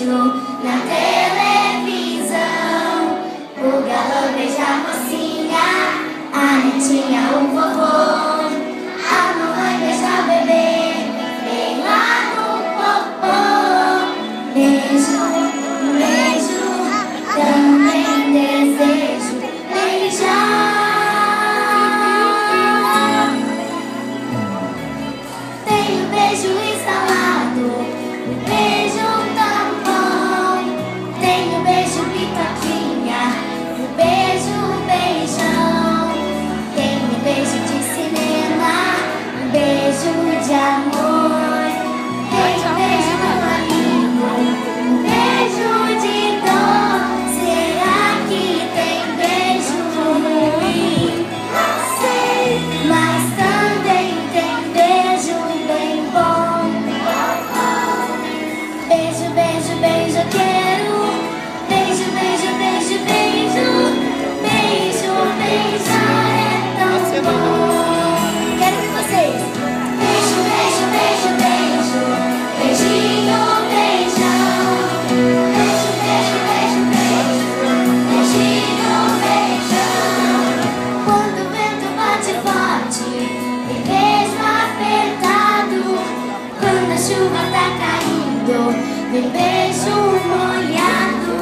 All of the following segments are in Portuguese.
beijo na televisão. O galã beija a mocinha, a netinha o vovô, a mamãe beija o bebê, bem lá no popô. Beijo, beijo, também desejo beijar. Tenho beijo instalado, um beijo tão bom. Tenho beijo pipoquinha, um beijo beijão. Tenho beijo de cinema, um beijo de amor. Tenho beijo do amigo, um beijo de dor. Será que tem beijo ruim? Não sei, mas também tem beijo bem bom. Beijo, beijo, beijo, eu quero. Beijo, beijo, beijo, beijo. Beijo, beijar é tão bom. Quero ver vocês. Beijo, beijo, beijo, beijo. Beijinho, beijão. Beijo, beijo, beijo, beijo. Beijinho, beijão. Quando o vento bate forte, tem beijo apertado. Quando a chuva tá caindo, tem beijo molhado.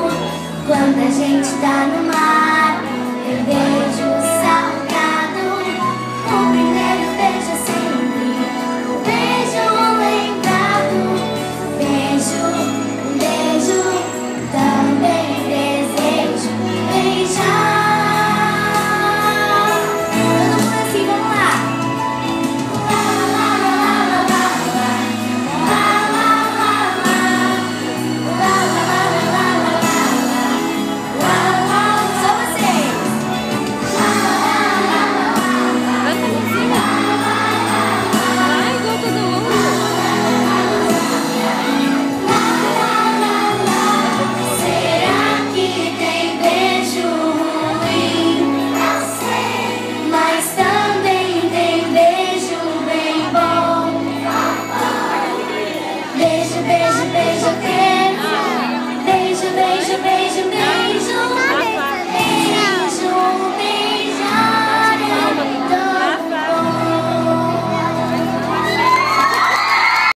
Quando a gente tá no mar,